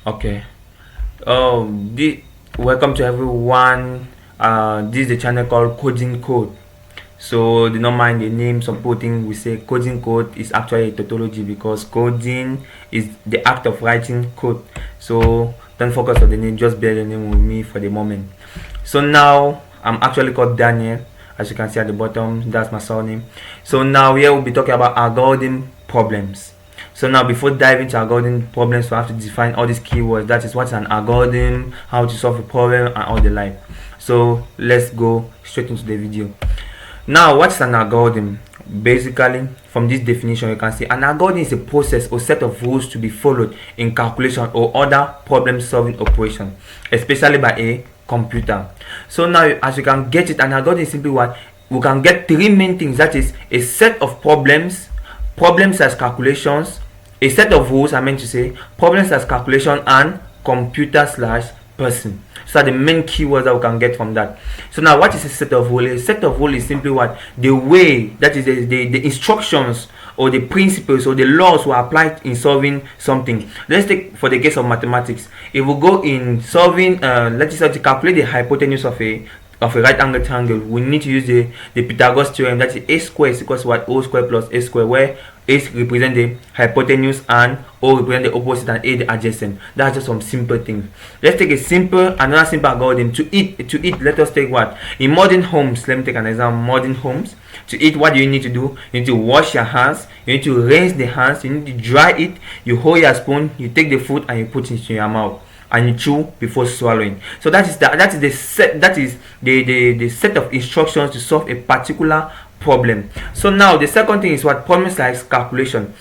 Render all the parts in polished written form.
Okay. Welcome to everyone. This is the channel called Coding Code. So do not mind the name supporting. We say coding code is actually a tautology because coding is the act of writing code. So don't focus on the name, just bear the name with me for the moment. So now I'm actually called Daniel. As you can see at the bottom, that's my surname. So now here we'll be talking about algorithm problems. So now before diving into algorithm problems, we have to define all these keywords. That is, what's an algorithm, how to solve a problem, and all the like. So let's go straight into the video. Now, what's an algorithm? Basically, from this definition, you can see an algorithm is a process or set of rules to be followed in calculation or other problem-solving operation, especially by a computer. So now, as you can get it, an algorithm is simply what we can get three main things. That is a set of problems as calculations, a set of rules, I meant to say, problems as calculation, and computer slash person. So the main keywords that we can get from that. So now, what is a set of rules? A set of rules is simply what the way, that is the instructions or the principles or the laws were applied in solving something. Let's take for the case of mathematics. If we go in solving, let's say to calculate the hypotenuse of a right angle triangle, we need to use the Pythagoras theorem. That is a square is equals to what? O square plus a square, where a represent the hypotenuse and O represent the opposite and a the adjacent. That's just some simple things. Let's take another simple algorithm. To eat, let us take what? In modern homes, let me take an example. Modern homes, to eat, what do you need to do? You need to wash your hands, you need to rinse the hands, you need to dry it, you hold your spoon, you take the food and you put it into your mouth, and you chew before swallowing. So that is the set of instructions to solve a particular problem. So now the second thing is what? Problems like calculation.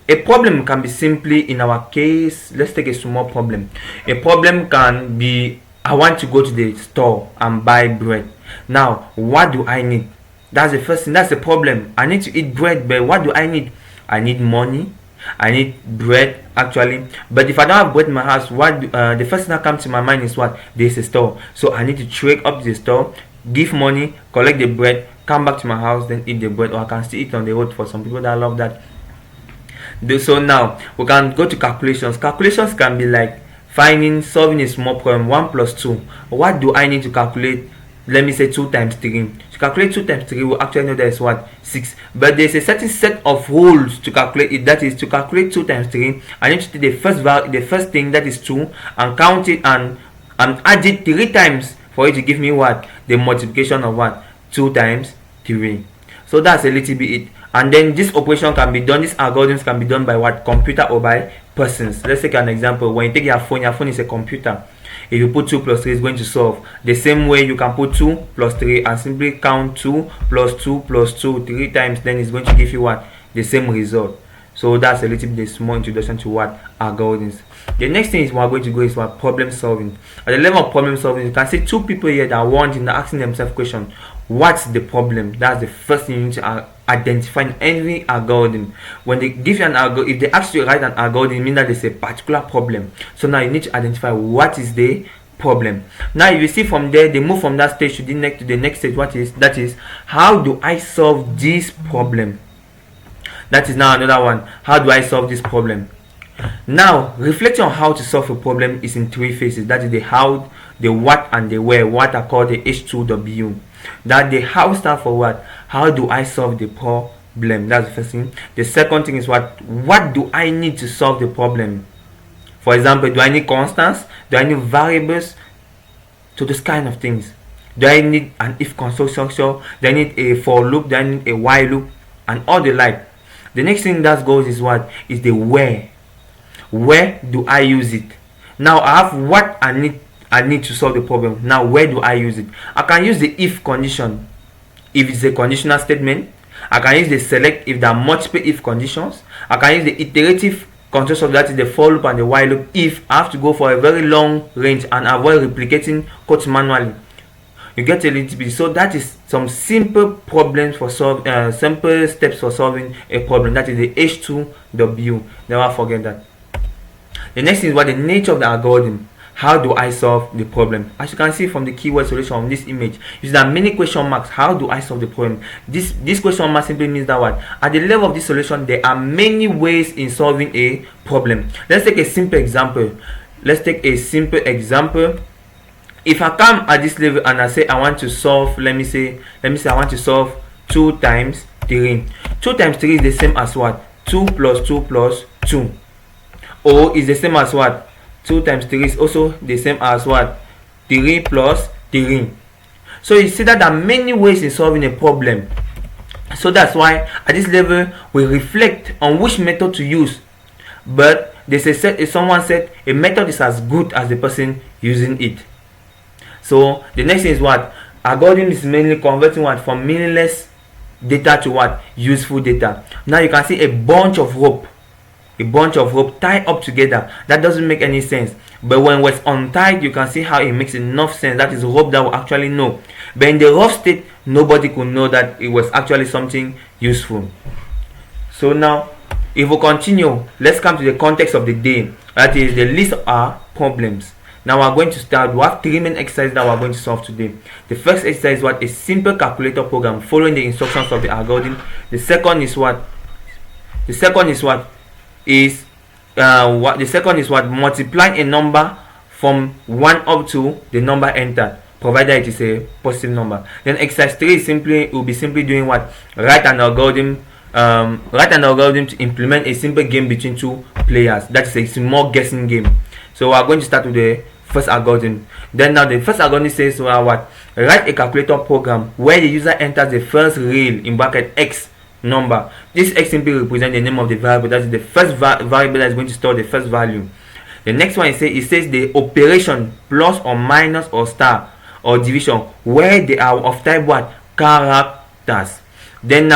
A problem can be simply, in our case, let's take a small problem. A problem can be, I want to go to the store and buy bread. Now, what do I need? That's the first thing. That's the problem. I need to eat bread, but what do I need? I need money, I need bread actually. But if I don't have bread in my house, what the first thing that comes to my mind is what? There's a store. So I need to trek up to the store, give money, collect the bread, come back to my house, then eat the bread. Or I can still eat on the road for some people that love that. So now we can go to calculations. Calculations can be like solving a small problem, 1 plus 2. What do I need to calculate? Let me say 2 times 3. To calculate 2 times 3, we actually know that is what? 6. But there's a certain set of rules to calculate it. That is, to calculate 2 times 3, I need to take the first thing, that is 2, and count it and add it 3 times for it to give me what? The multiplication of what? 2 times 3. So that's a little bit it. And then this operation can be done, these algorithms can be done by what? Computer or by persons. Let's take an example. When you take your phone is a computer. If you put 2 plus 3, it's going to solve. The same way you can put 2 plus 3 and simply count 2 plus 2 plus 2 3 times, then it's going to give you what? The same result. So that's a little bit a small introduction to what? Algorithms. The next thing is we're going to go is what? Problem solving. At the level of problem solving, you can see 2 people here that want in asking themselves question, what's the problem? That's the first thing you need to identify in any algorithm. When they give you an algorithm, if they ask you to write an algorithm, it means that there's a particular problem. So now you need to identify what is the problem. Now if you see from there, they move from that stage to the next stage. That is how do I solve this problem? That is now another one. How do I solve this problem? Now, reflecting on how to solve a problem is in 3 phases. That is the how, the what, and the where. What are called the H2W. That the how stands for what? How do I solve the problem? That's the first thing. The second thing is what do I need to solve the problem? For example, do I need constants? Do I need variables? So those kind of things. Do I need an if construction? Do I need a for loop? Do I need a while loop? And all the like. The next thing that goes is what? Is the where. Where do I use it? Now I have what I need to solve the problem. Now where do I use it? I can use the if condition if it's a conditional statement. I can use the select if there are multiple if conditions. I can use the iterative construction, that is the for loop and the while loop, if I have to go for a very long range and avoid replicating codes manually. You get a little bit. So that is some simple problems for simple steps for solving a problem. That is the H2W. Never forget that. The next thing is what? The nature of the algorithm. How do I solve the problem? As you can see from the keyword solution on this image, you see that many question marks. How do I solve the problem? This question mark simply means that what? At the level of this solution, there are many ways in solving a problem. Let's take a simple example. let's take a simple example. If I come at this level and I say I want to solve, let me say I want to solve 2 times 3. 2 times 3 is the same as what? 2 plus 2 plus 2. Or is the same as what? 2 times 3 is also the same as what? 3 plus 3. So you see that there are many ways in solving a problem. So that's why at this level we reflect on which method to use. But someone said a method is as good as the person using it. So the next thing is what? Algorithm is mainly converting what from meaningless data to what? Useful data. Now you can see a bunch of rope tied up together. That doesn't make any sense. But when it's untied, you can see how it makes enough sense. That is rope that will actually know. But in the rough state, nobody could know that it was actually something useful. So now, if we continue, let's come to the context of the day. That is the list of our problems. Now we're going to start. We have 3 main exercises that we're going to solve today. The first exercise is what? A simple calculator program following the instructions of the algorithm. The second is what? Multiplying a number from 1 up to the number entered, provided it is a positive number. Then exercise 3 will be simply doing what? Write an algorithm to implement a simple game between 2 players. That is a small guessing game. So we are going to start with the first algorithm. Then now the first algorithm says what? Write a calculator program where the user enters the first real in bracket x number. This x simply represents the name of the variable. That is the first variable that is going to store the first value. The next one it says the operation plus or minus or star or division where they are of type what? Characters. Then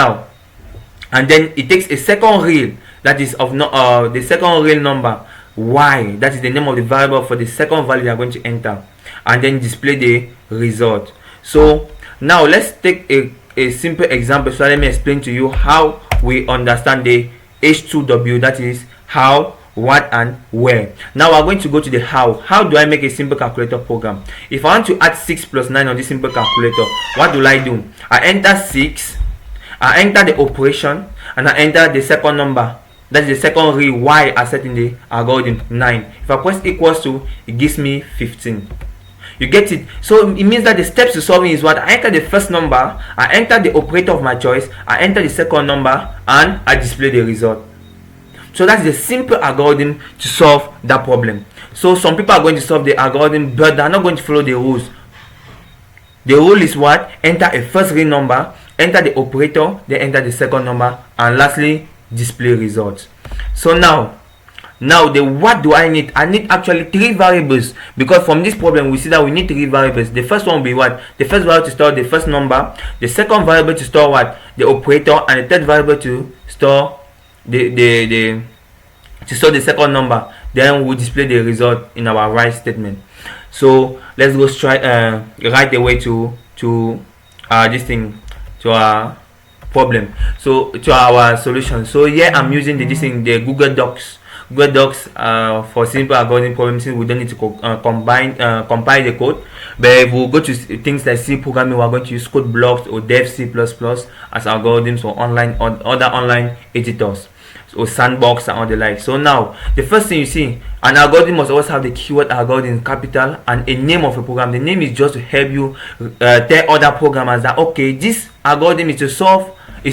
it takes a second real that is of the second real number y, that is the name of the variable for the second value you are going to enter, and then display the result. So now let's take a simple example. So let me explain to you how we understand the H2W, that is how, what, and where. Now we're going to go to the how. How do I make a simple calculator program? If I want to add 6 plus 9 on this simple calculator, what do? I enter 6, I enter the operation, and I enter the second number. That is the second real y I set in the algorithm, 9. If I press equals to, it gives me 15. You get it? So it means that the steps to solving is what? I enter the first number, I enter the operator of my choice, I enter the second number, and I display the result. So that's the simple algorithm to solve that problem. So some people are going to solve the algorithm, but they are not going to follow the rules. The rule is what? Enter a first real number, enter the operator, then enter the second number, and lastly display results. So now what do I need? I need actually 3 variables, because from this problem we see that we need 3 variables. The first one will be what? The first variable to store the first number, the second variable to store what? The operator, and the third variable to store the second number. Then we'll display the result in our right statement. So let's go right away to this thing, to our problem, so to our solution. So here I'm using the Google Docs for simple algorithm problems, since we don't need to compile the code. But if we'll go to things like C programming, we're going to use code blocks or dev C++ as algorithms, or other online editors, or sandbox and all the like. So now the first thing you see, an algorithm must always have the keyword algorithm in capital and a name of a program. The name is just to help you tell other programmers that okay, this algorithm is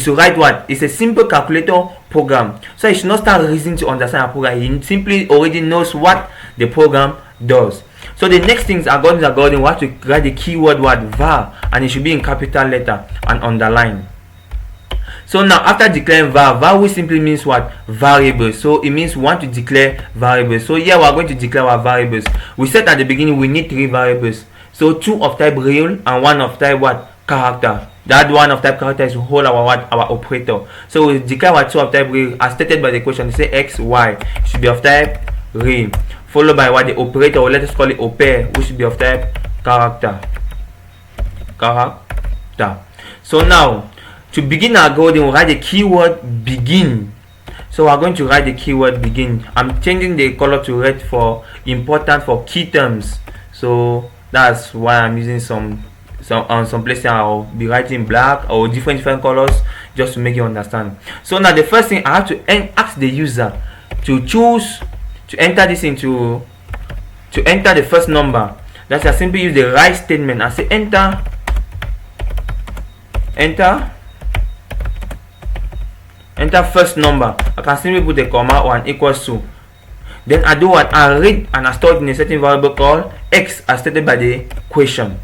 to write what? It's a simple calculator program. So you should not start reasoning to understand a program. He simply already knows what the program does. So the next thing is algorithm, we have to write the keyword word var, and it should be in capital letter and underline. So now after declaring var which simply means what? Variables. So it means we want to declare variables. So here we are going to declare our variables. We said at the beginning we need 3 variables. So 2 of type real and 1 of type what? Character. That 1 of type character is to hold our operator. So we declare our 2 of type real as stated by the question. They say x, y should be of type real, followed by what? The operator, or let us call it opere, which should be of type character. So now to begin our algorithm, we write the keyword begin. So we are going to write the keyword begin. I'm changing the color to red for important, for key terms. So that's why I'm using some places I'll be writing black or different colors, just to make you understand. So now the first thing, I have to ask the user to choose to enter this into to enter the first number, that's I simply use the right statement. I say enter first number. I can simply put a comma or an equals to. Then I do what? I read and I store it in a certain variable called x as stated by the question.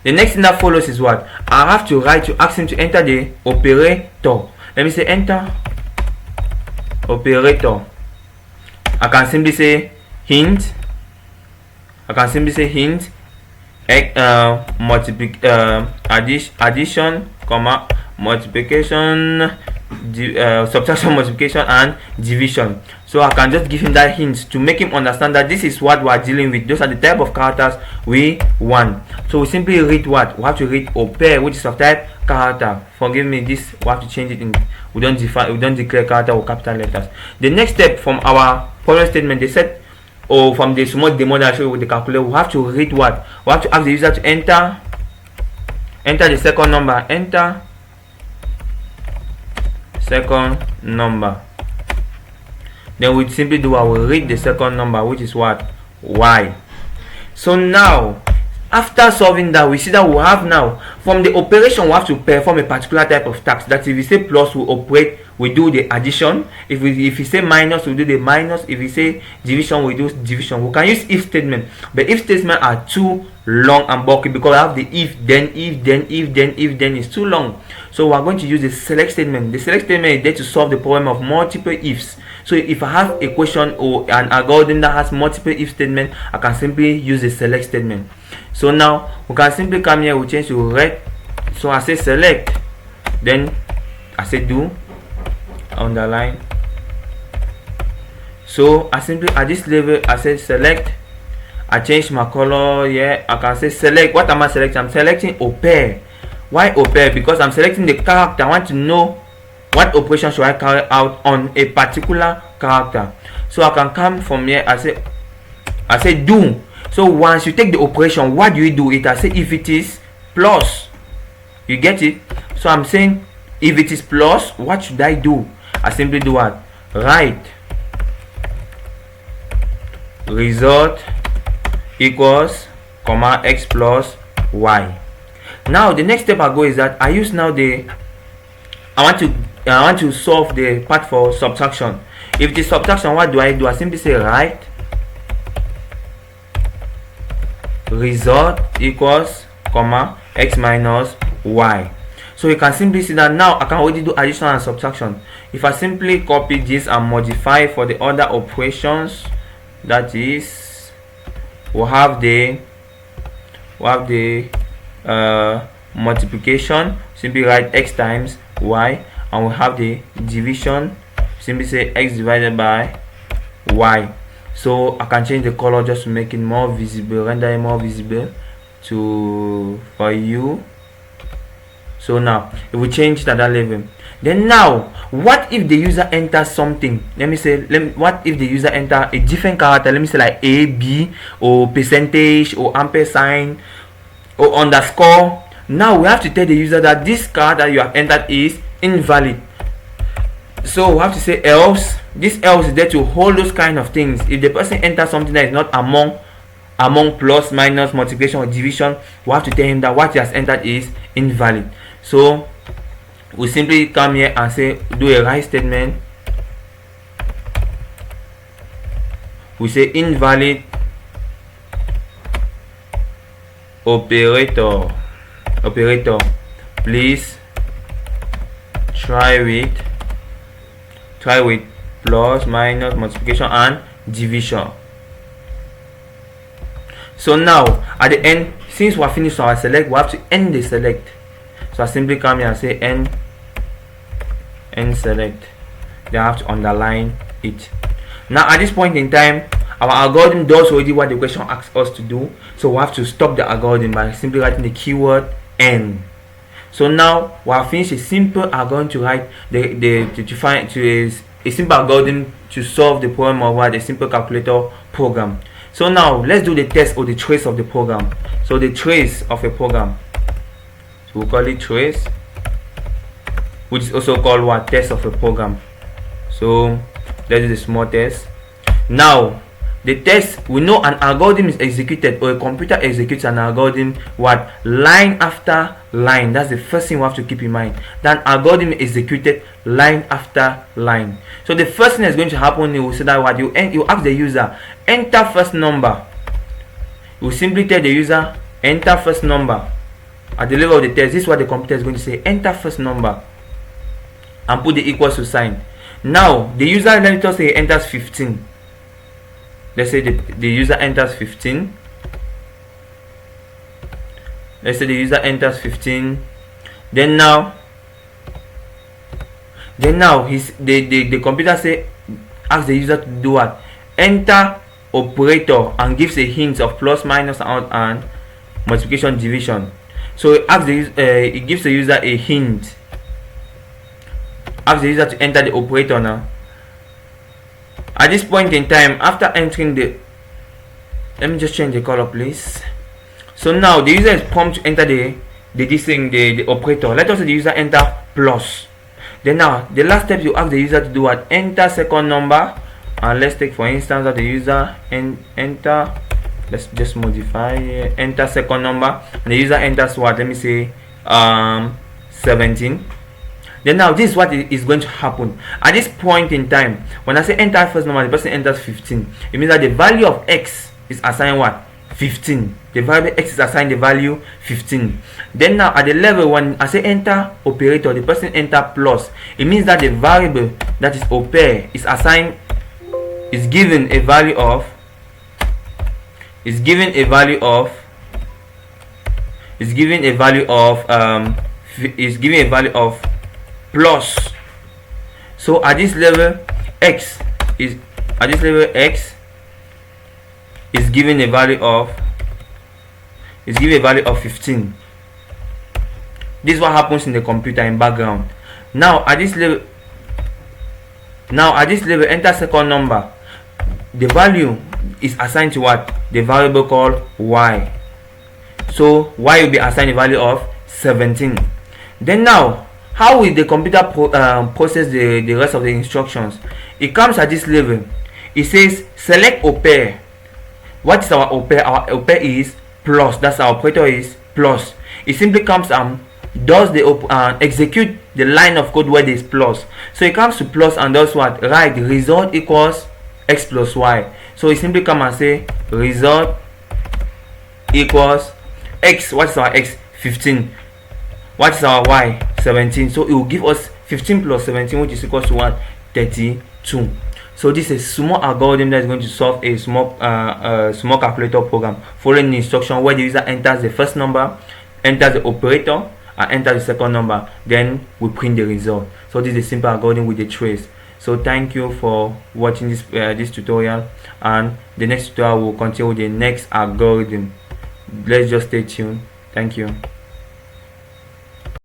The next thing that follows is what? I have to write to ask him to enter the operator. Let me say enter operator. I can simply say hint. Addition, comma, multiplication, subtraction, multiplication, and division. So I can just give him that hint to make him understand that this is what we are dealing with. Those are the type of characters we want. So we simply read what? We have to read opere, which is of type character. Forgive me, this we have to change it in. We don't declare character with capital letters. The next step from our problem statement, they said, or from the small demo that I show you with the calculator, we have to read what? We have to ask the user to enter the second number. Enter second number. Then we simply do I will read the second number, which is what? Y. So now, after solving that, we see that we have now from the operation we have to perform a particular type of task. That if we say plus, we operate, we do the addition. If we say minus, we do the minus. If we say division, we do division. We can use if statement, but if statements are too long and bulky because I have the if then is too long. So we are going to use the select statement. The select statement is there to solve the problem of multiple ifs. So if I have a question or an algorithm that has multiple if statement, I can simply use the select statement. So now we can simply come here, we change to red. So I say select, then I say do, underline. So I simply at this level I say select. I change my color here. I can say select. What am I selecting? I'm selecting opere. Why opere? Because I'm selecting the character. I want to know what operation should I carry out on a particular character. So I can come from here. I say do. So once you take the operation, what do you do? I say if it is plus. You get it? So I'm saying if it is plus, what should I do? I simply do what? Write result equals comma x plus y. Now the next step I go is that I use now I want to solve the part for subtraction. If it is subtraction, what do? I simply say write result equals comma x minus y. So you can simply see that now I can already do addition and subtraction. If I simply copy this and modify for the other operations, that is we'll have the multiplication, simply write x times y, and we'll have the division, simply say x divided by y. So I can change the color just to make it more visible, render it more visible for you. So now if we change it at that level, then now what if the user enters something? What if the user enter a different character? Let me say like a, b, or percentage, or ampersand, or underscore. Now we have to tell the user that this character you have entered is invalid. So we have to say else. This else is there to hold those kind of things. If the person enters something that is not among plus, minus, multiplication, or division, we have to tell him that what he has entered is invalid. So we simply come here and say do a write statement. We say invalid operator, please try with plus, minus, multiplication, and division. So now at the end, since we are finished our select, we have to end the select. So I simply come here and say end select. Then I have to underline it. Now at this point in time, our algorithm does already what the question asks us to do. So we have to stop the algorithm by simply writing the keyword end. So now we have finished a simple algorithm to write a simple algorithm to solve the problem of what a simple calculator program. So now let's do the test or the trace of the program. So the trace of a program, so we'll call it trace, which is also called what? Test of a program. So let's do the small test. Now the test, we know an algorithm is executed, or a computer executes an algorithm what, line after line. That's the first thing we have to keep in mind. That algorithm is executed line after line. So the first thing that's going to happen, you will say that what, you ask the user enter first number. You simply tell the user enter first number. At the level of the test, this is what the computer is going to say, enter first number, and put the equals to sign. Now the user, let us say, enters 15. Let's say the user enters 15. Let's say the user enters 15. Then now the computer say, ask the user to do what? Enter operator, and gives a hint of plus, minus, and multiplication, division. So it gives the user a hint. Ask the user to enter the operator now. At this point in time, after entering let me just change the color, please. So now the user is prompted to enter the operator. Let us say the user enter plus. Then now the last step, you ask the user to do what? Enter second number. And let's take for instance that the user enter, let's just modify here, enter second number, and the user enters what? Let me say 17. Then now this is what is going to happen. At this point in time, when I say enter first number, the person enters 15. It means that the value of x is assigned what? 15. The variable x is assigned the value 15. Then now at the level, when I say enter operator, the person enter plus. It means that the variable that is operator is assigned, is given a value of plus. So at this level x is given a value of 15. This is what happens in the computer in background. Now at this level enter second number. The value is assigned to what? The variable called y. So y will be assigned a value of 17. Then now, how will the computer process the rest of the instructions? It comes at this level. It says select operator. What is our operator? Our operator is plus. That's our operator is plus. It simply comes does the execute the line of code where there is plus. So it comes to plus and does what? Write result equals x plus y. So it simply come and say result equals x. What is our x? 15. What is our y? 17. So it will give us 15 plus 17, which is equals to what? 32. So this is a small algorithm that is going to solve a small calculator program following the instruction where the user enters the first number, enters the operator, and enter the second number, then we print the result. So this is a simple algorithm with a trace. So thank you for watching this tutorial, and the next tutorial will continue with the next algorithm. Let's just stay tuned. Thank you.